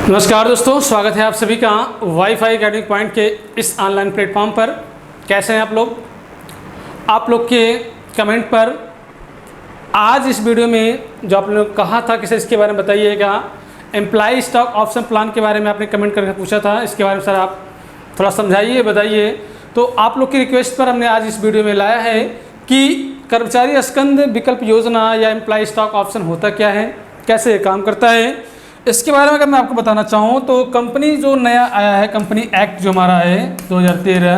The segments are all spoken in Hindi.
नमस्कार दोस्तों, स्वागत है आप सभी का वाईफाई अकेडमिक पॉइंट के इस ऑनलाइन प्लेटफॉर्म पर। कैसे हैं आप लोग? आप लोग के कमेंट पर आज इस वीडियो में जो आप लोगों ने कहा था कि सर इसके बारे में बताइएगा, एम्प्लॉय स्टॉक ऑप्शन प्लान के बारे में आपने कमेंट करके पूछा था। इसके बारे में सर आप थोड़ा समझाइए, बताइए। तो आप लोग की रिक्वेस्ट पर हमने आज इस वीडियो में लाया है कि कर्मचारी स्कंद विकल्प योजना या एम्प्लॉय स्टॉक ऑप्शन होता क्या है, कैसे ये काम करता है, इसके बारे में अगर मैं आपको बताना चाहूँ तो कंपनी जो नया आया है, कंपनी एक्ट जो हमारा है 2013,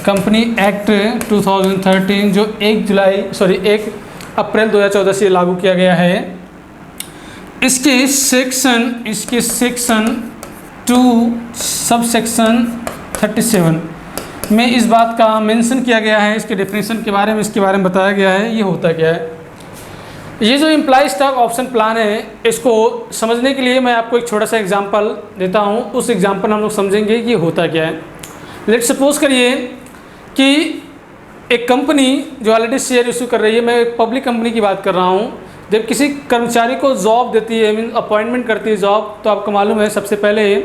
कंपनी एक्ट 2013 जो 1 अप्रैल 2014 से लागू किया गया है, इसके सेक्शन 2 सब सेक्शन 37 में इस बात का मेंशन किया गया है, इसके डेफिनेशन के बारे में, इसके बारे में बताया गया है ये होता क्या है। ये जो एम्प्लॉय स्टॉक ऑप्शन प्लान है, इसको समझने के लिए मैं आपको एक छोटा सा एग्जांपल देता हूँ। उस एग्जांपल हम लोग समझेंगे कि होता क्या है। लेट सपोज करिए कि एक कंपनी जो ऑलरेडी शेयर इशू कर रही है, मैं एक पब्लिक कंपनी की बात कर रहा हूँ, जब किसी कर्मचारी को जॉब देती है, मीन अपॉइंटमेंट करती है जॉब, तो आपको मालूम है सबसे पहले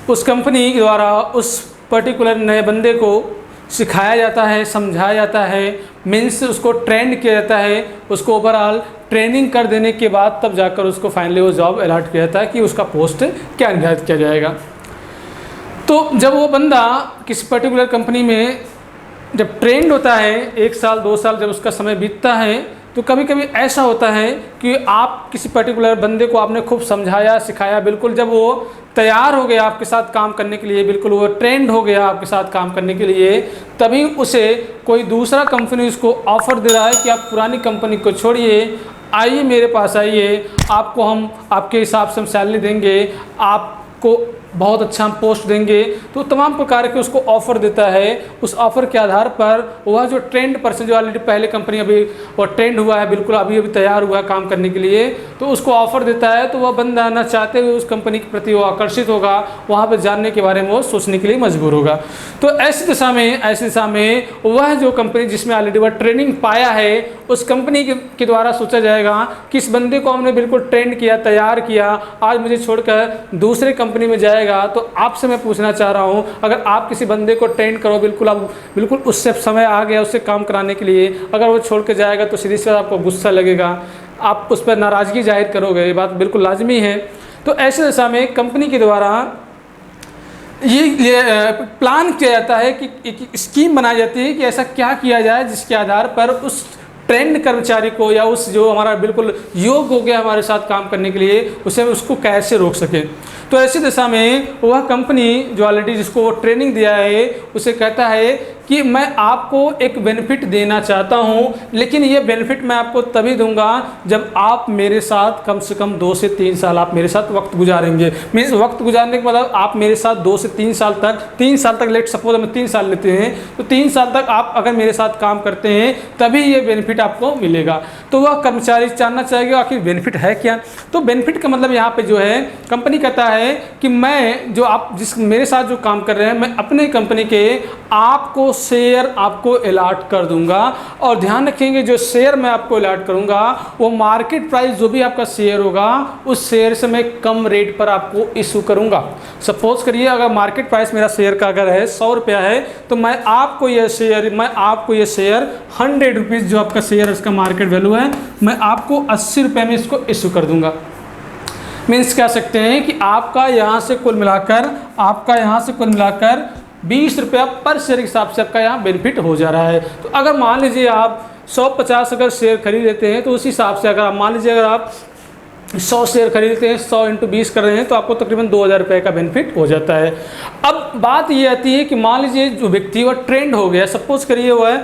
उस कंपनी के द्वारा उस पर्टिकुलर नए बंदे को सिखाया जाता है, समझाया जाता है, मीन्स उसको ट्रेंड किया जाता है, उसको ओवरऑल ट्रेनिंग कर देने के बाद तब जाकर उसको फाइनली वो जॉब अलॉट किया जाता है कि उसका पोस्ट क्या निर्धारित किया जाएगा। तो जब वो बंदा किसी पर्टिकुलर कंपनी में जब ट्रेंड होता है, 1 साल 2 साल जब उसका समय बीतता है, तो कभी कभी ऐसा होता है कि आप किसी पर्टिकुलर बंदे को आपने खूब समझाया, सिखाया, बिल्कुल जब वो तैयार हो गया आपके साथ काम करने के लिए, बिल्कुल वो ट्रेंड हो गया आपके साथ काम करने के लिए, तभी उसे कोई दूसरा कंपनी उसको ऑफ़र दे रहा है कि आप पुरानी कंपनी को छोड़िए, आइए मेरे पास आइए, आपको हम आपके हिसाब से हम सैलरी देंगे, आपको बहुत अच्छा हम पोस्ट देंगे। तो तमाम प्रकार के उसको ऑफ़र देता है। उस ऑफ़र के आधार पर वह जो ट्रेंड पर्सन जो ऑलरेडी पहले कंपनी अभी वो ट्रेंड हुआ है, बिल्कुल अभी तैयार हुआ है काम करने के लिए, तो उसको ऑफ़र देता है। तो वह बंदा ना चाहते हुए उस कंपनी के प्रति वो आकर्षित होगा, वहाँ पर जानने के बारे में वो सोचने के लिए मजबूर होगा। तो ऐसी दिशा में वह जो कंपनी जिसमें ऑलरेडी वह ट्रेनिंग पाया है, उस कंपनी के द्वारा सोचा जाएगा कि इस बंदे को हमने बिल्कुल ट्रेंड किया, तैयार किया, आज मुझे छोड़कर दूसरे कंपनी में जाएगा। तो आपसे मैं पूछना चाह रहा हूं, अगर आप किसी बंदे को ट्रेंड करो, बिल्कुल उससे समय आ गया उससे काम कराने के लिए, अगर वो छोड़ के जाएगा तो सीधी सी आपको गुस्सा लगेगा, आप उस पर नाराज़गी जाहिर करोगे, ये बात बिल्कुल लाजमी है। तो ऐसे दशा में कंपनी के द्वारा ये प्लान किया जाता है कि एक स्कीम बनाई जाती है कि ऐसा क्या किया जाए जिसके आधार पर उस ट्रेंड कर्मचारी को या उस जो हमारा बिल्कुल योग्य हो गया हमारे साथ काम करने के लिए, उसे उसको कैसे रोक सके। तो ऐसी दिशा में वह कंपनी जो ऑलरेडी जिसको ट्रेनिंग दिया है उसे कहता है कि मैं आपको एक बेनिफिट देना चाहता हूं, लेकिन ये बेनिफिट मैं आपको तभी दूंगा जब आप मेरे साथ कम से कम 2 से 3 साल आप मेरे साथ वक्त गुजारेंगे। मीन्स वक्त गुजारने के मतलब आप मेरे साथ 2 से 3 साल तक लेट सपोज हम 3 साल लेते हैं, तो 3 साल तक आप अगर मेरे साथ काम करते हैं तभी ये बेनिफिट आपको मिलेगा। तो वह कर्मचारी जानना चाहेगा आखिर बेनिफिट है क्या। तो बेनिफिट का मतलब यहाँ पर जो है कंपनी कहता है कि मैं जो आप जिस मेरे साथ जो काम कर रहे हैं, मैं अपने कंपनी के आपको शेयर आपको अलॉट कर दूंगा, और ध्यान रखेंगे जो शेयर मैं आपको अलॉट करूंगा वो मार्केट प्राइस जो भी आपका शेयर होगा उस शेयर से मैं कम रेट पर आपको इशू करूंगा। सपोज करिए अगर मार्केट प्राइस मेरा शेयर का अगर है 100 रुपया है, तो मैं आपको ये शेयर 100 रुपीज़ जो आपका शेयर उसका मार्केट वैल्यू है, मैं आपको 80 रुपये में इसको इशू कर दूंगा। मीन्स कह सकते हैं कि आपका यहाँ से कुल मिलाकर 20 रुपया पर शेयर के हिसाब से आपका यहाँ बेनिफिट हो जा रहा है। तो अगर मान लीजिए आप 150 अगर शेयर खरीद लेते हैं, तो उस हिसाब से अगर आप मान लीजिए अगर आप 100 शेयर खरीदते हैं, 100 × 20 कर रहे हैं, तो आपको तकरीबन 2000 रुपये का बेनिफिट हो जाता है। अब बात ये आती है कि मान लीजिए जो व्यक्ति वह ट्रेंड हो गया, सपोज करिए वह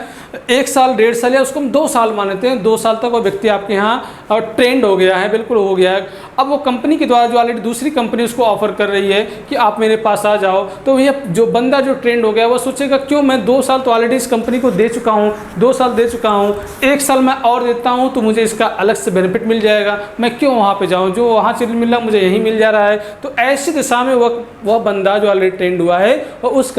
1 साल 1.5 साल या उसको हम 2 साल मान लेते हैं, 2 साल तक वो व्यक्ति आपके यहाँ ट्रेंड हो गया है, बिल्कुल हो गया है। अब वो कंपनी के द्वारा जो ऑलरेडी दूसरी कंपनी उसको ऑफर कर रही है कि आप मेरे पास आ जाओ, तो ये जो बंदा जो ट्रेंड हो गया वो सोचेगा क्यों, मैं 2 साल तो ऑलरेडी इस कंपनी को दे चुका हूँ, 2 साल दे चुका हूँ, 1 साल मैं और देता हूँ तो मुझे इसका अलग से बेनिफिट मिल जाएगा, मैं क्यों वहाँ पे जाऊँ, जो वहाँ से मिल रहा मुझे यहीं मिल जा रहा है। तो ऐसी दिशा में वह बंदा जो ऑलरेडी ट्रेंड हुआ है वह उस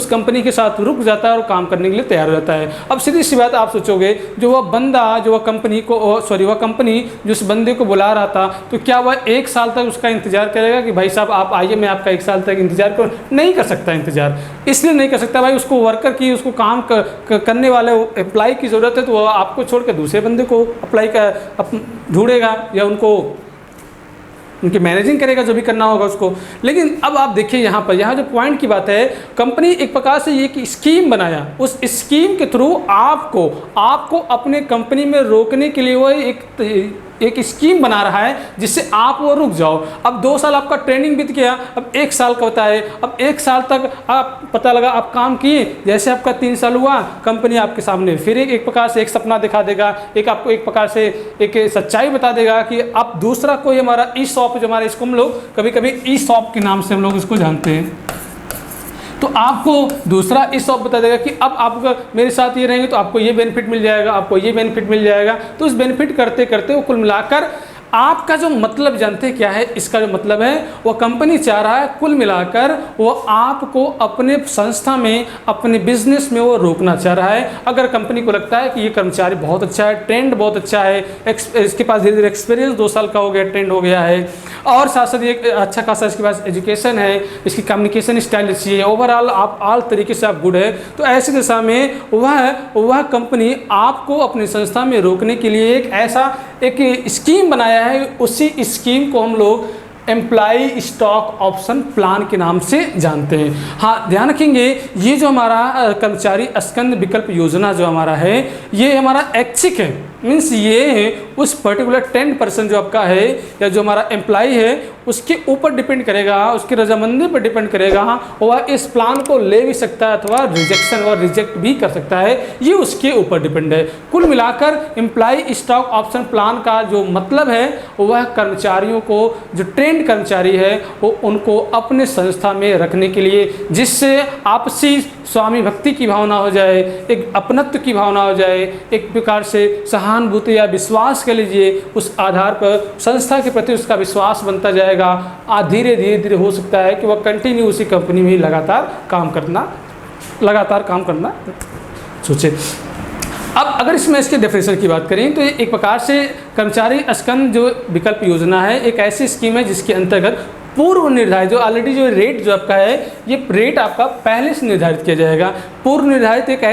कंपनी के साथ रुक जाता है और काम करने के लिए तैयार हो जाता है। अब सीधी सी बात आप सोचोगे, जो वह कंपनी जो उस बंदे को बुला रहा था, तो क्या वह 1 साल तक उसका इंतजार करेगा कि भाई साहब आप आइए, मैं आपका 1 साल तक इंतजार करूँ? नहीं कर सकता इंतजार। इसलिए नहीं कर सकता भाई, उसको वर्कर की, उसको काम करने वाले एम्प्लॉय की ज़रूरत है, तो वह आपको छोड़ के दूसरे बंदे को ढूंढेगा या उनकी मैनेजिंग करेगा, जो भी करना होगा उसको। लेकिन अब आप देखिए यहाँ जो पॉइंट की बात है, कंपनी एक प्रकार से ये कि स्कीम बनाया, उस स्कीम के थ्रू आपको अपने कंपनी में रोकने के लिए वो एक स्कीम बना रहा है जिससे आप वो रुक जाओ। अब 2 साल आपका ट्रेनिंग बीत गया, अब 1 साल का होता है। अब 1 साल तक आप पता लगा आप काम किए, जैसे आपका 3 साल हुआ, कंपनी आपके सामने फिर एक प्रकार से एक सपना दिखा देगा, आपको एक प्रकार से एक सच्चाई बता देगा कि अब दूसरा कोई हमारा ई शॉप, जो हमारे इसको हम लोग कभी कभी ई शॉप के नाम से हम लोग इसको जानते हैं, तो आपको दूसरा इस शॉप बता देगा कि अब आप मेरे साथ ये रहेंगे तो आपको ये बेनिफिट मिल जाएगा, आपको ये बेनिफिट मिल जाएगा। तो उस बेनिफिट करते करते वो कुल मिलाकर आपका जो मतलब जानते हैं क्या है, इसका जो मतलब है वो कंपनी चाह रहा है कुल मिलाकर वो आपको अपने संस्था में, अपने बिजनेस में वो रोकना चाह रहा है। अगर कंपनी को लगता है कि ये कर्मचारी बहुत अच्छा है, ट्रेंड बहुत अच्छा है, इसके पास धीरे धीरे एक्सपीरियंस 2 साल का हो गया, ट्रेंड हो गया है, और साथ साथ एक अच्छा खासा इसके पास एजुकेशन है, इसकी कम्युनिकेशन स्टाइल अच्छी है, ओवरऑल आप ऑल तरीके से आप गुड है, तो ऐसी दिशा में वह कंपनी आपको अपनी संस्था में रोकने के लिए एक स्कीम बनाया है। उसी स्कीम को हम लोग एम्प्लॉय स्टॉक ऑप्शन प्लान के नाम से जानते हैं। हाँ, ध्यान रखेंगे, ये जो हमारा कर्मचारी स्कंद विकल्प योजना जो हमारा है, ये हमारा ऐच्छिक है, मीन्स ये उस पर्टिकुलर 10% जो आपका है या जो हमारा एम्प्लॉय है उसके ऊपर डिपेंड करेगा, उसकी रजामंदी पर डिपेंड करेगा। वह इस प्लान को ले भी सकता है अथवा रिजेक्ट भी कर सकता है, ये उसके ऊपर डिपेंड है। कुल मिलाकर एम्प्लॉय स्टॉक ऑप्शन प्लान का जो मतलब है वह कर्मचारियों को, जो ट्रेंड कर्मचारी है वो उनको अपने संस्था में रखने के लिए, जिससे आपसी स्वामी भक्ति की भावना हो जाए, एक अपनत्व की भावना हो जाए, एक प्रकार से सहानुभूति या विश्वास कह लीजिए, उस आधार पर संस्था के प्रति उसका विश्वास बनता जाएगा। धीरे धीरे हो सकता है कि वह कंटिन्यू उसी कंपनी में लगातार काम करना सोचे। अब अगर इसमें इसके डेफिनेशन की बात करें तो ये एक प्रकार से कर्मचारी स्कंद जो विकल्प योजना है एक ऐसी स्कीम है जिसके अंतर्गत पूर्व निर्धारित जो ऑलरेडी जो रेट जो आपका है, ये रेट आपका पहले से निर्धारित किया जाएगा। पूर्व निर्धारित एक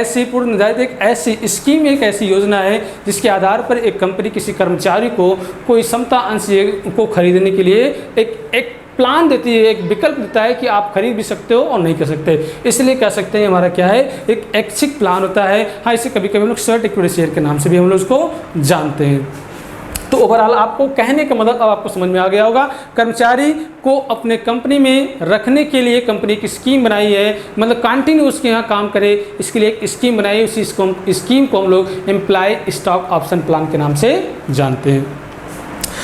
ऐसी स्कीम, एक ऐसी योजना है जिसके आधार पर एक कंपनी किसी कर्मचारी को कोई समता अंश को खरीदने के लिए एक प्लान देती है, एक विकल्प देता है कि आप खरीद भी सकते हो और नहीं कर सकते। इसलिए कह सकते हैं हमारा क्या है, एक ऐच्छिक प्लान होता है। हाँ, इसे कभी कभी हम लोग शर्ट इक्विटी शेयर के नाम से भी हम लोग उसको जानते हैं। तो ओवरऑल आपको कहने का मतलब अब आपको समझ में आ गया होगा, कर्मचारी को अपने कंपनी में रखने के लिए कंपनी की स्कीम बनाई है, मतलब कंटिन्यू उसके यहाँ काम करे, इसके लिए एक स्कीम बनाई है। उसी स्कीम को हम लोग एम्प्लॉय स्टॉक ऑप्शन प्लान के नाम से जानते हैं।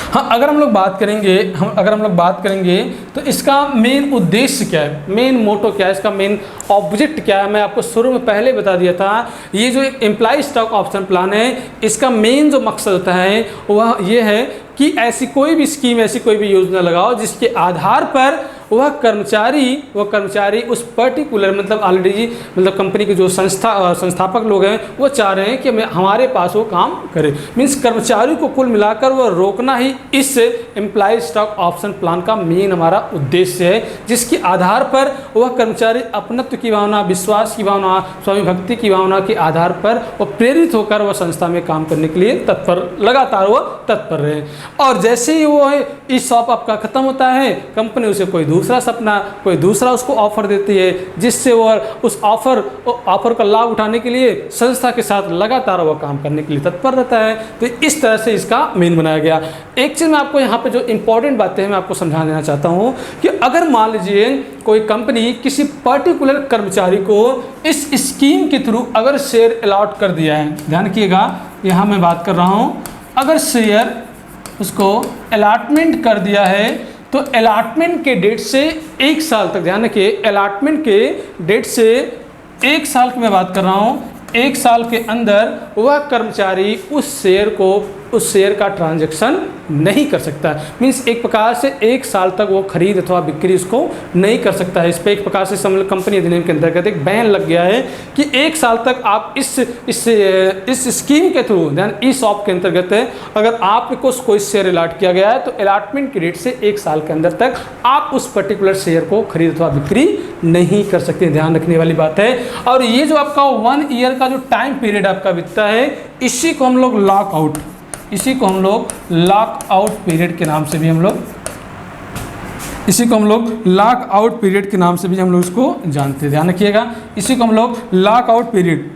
हाँ, अगर हम लोग बात करेंगे तो इसका मेन उद्देश्य क्या है, मेन मोटो क्या है, इसका मेन ऑब्जेक्ट क्या है, मैं आपको शुरू में पहले बता दिया था। ये जो एम्प्लॉय स्टॉक ऑप्शन प्लान है, इसका मेन जो मकसद होता है वह ये है कि ऐसी कोई भी स्कीम, ऐसी कोई भी योजना लगाओ जिसके आधार पर वह कर्मचारी उस पर्टिकुलर मतलब कंपनी के जो संस्थापक लोग हैं वो चाह रहे हैं कि हमारे पास वो काम करे। मीन्स कर्मचारी को कुल मिलाकर वह रोकना ही इस एम्प्लॉय स्टॉक ऑप्शन प्लान का मेन हमारा उद्देश्य है, जिसके आधार पर वह कर्मचारी अपनत्व की भावना, विश्वास की भावना, स्वामी भक्ति की भावना के आधार पर वह प्रेरित होकर वह संस्था में काम करने के लिए लगातार तत्पर रहे। और जैसे ही वो इस शॉप आपका खत्म होता है, कंपनी उसे कोई दूसरा उसको ऑफर देती है, जिससे वो उस ऑफर का लाभ उठाने के लिए संस्था के साथ लगातार वह काम करने के लिए तत्पर रहता है। तो इस तरह से इसका मेन बनाया गया। एक चीज़ मैं आपको यहाँ पे जो इंपॉर्टेंट बातें हैं मैं आपको समझा देना चाहता हूँ कि अगर मान लीजिए कोई कंपनी किसी पर्टिकुलर कर्मचारी को इस स्कीम के थ्रू अगर शेयर अलॉट कर दिया है, ध्यान रखिएगा यहाँ मैं बात कर रहा हूँ, अगर शेयर उसको अलॉटमेंट कर दिया है तो अलॉटमेंट के डेट से 1 साल तक, ध्यान रखिए अलॉटमेंट के डेट से 1 साल की मैं बात कर रहा हूँ, 1 साल के अंदर वह कर्मचारी उस शेयर को उस शेयर का ट्रांजैक्शन नहीं कर सकता। मीन्स एक प्रकार से 1 साल तक वो खरीद अथवा बिक्री उसको नहीं कर सकता है। इस पर एक प्रकार से कंपनी अधिनियम के अंतर्गत एक बैन लग गया है कि 1 साल तक आप इस स्कीम के थ्रू दैन ESOP के अंतर्गत अगर आपको कोई शेयर अलॉट किया गया है तो अलॉटमेंट की डेट से 1 साल के अंदर तक आप उस पर्टिकुलर शेयर को खरीद अथवा बिक्री नहीं कर सकते। ध्यान रखने वाली बात है। और ये जो आपका 1 ईयर का जो टाइम पीरियड आपका बीतता है, इसी को हम लोग लॉक आउट पीरियड के नाम से भी हम लोग लॉक आउट पीरियड के नाम से भी हम लोग इसको जानते हैं। ध्यान रखिएगा, इसी को हम लोग लॉक आउट पीरियड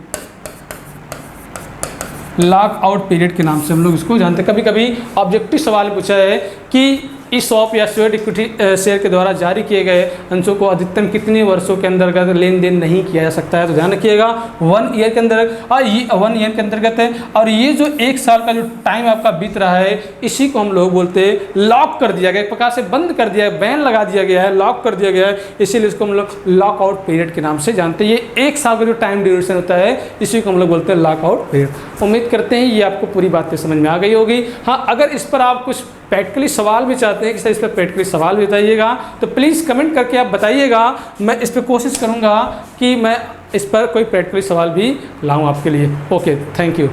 के नाम से हम लोग इसको जानते हैं। कभी कभी ऑब्जेक्टिव सवाल पूछा है कि ESOP या स्वेट इक्विटी शेयर के द्वारा जारी किए गए अंशों को अधिकतम कितने वर्षों के अंतर्गत लेन देन नहीं किया जा सकता है। तो ध्यान रखिएगा 1 ईयर के अंदर और ये 1 ईयर के अंतर्गत है। और ये जो 1 साल का जो टाइम आपका बीत रहा है, इसी को हम लोग बोलते हैं लॉक कर दिया गया, एक प्रकार से बंद कर दिया, बैन लगा दिया गया है, लॉक कर दिया गया है, इसीलिए इसको हम लोग लॉक आउट पीरियड के नाम से जानते हैं। ये 1 साल का जो टाइम ड्यूरेशन होता है, इसी को हम लोग बोलते हैं लॉक आउट पीरियड। उम्मीद करते हैं ये आपको पूरी बातें समझ में आ गई होगी। हाँ, अगर इस पर आप कुछ प्रैक्टिकली सवाल भी चाहते हैं कि सर इस पर प्रैक्टिकली सवाल भी बताइएगा, तो प्लीज़ कमेंट करके आप बताइएगा। मैं इस पर कोशिश करूँगा कि मैं इस पर कोई प्रैक्टिकली सवाल भी लाऊं आपके लिए। Okay, thank you.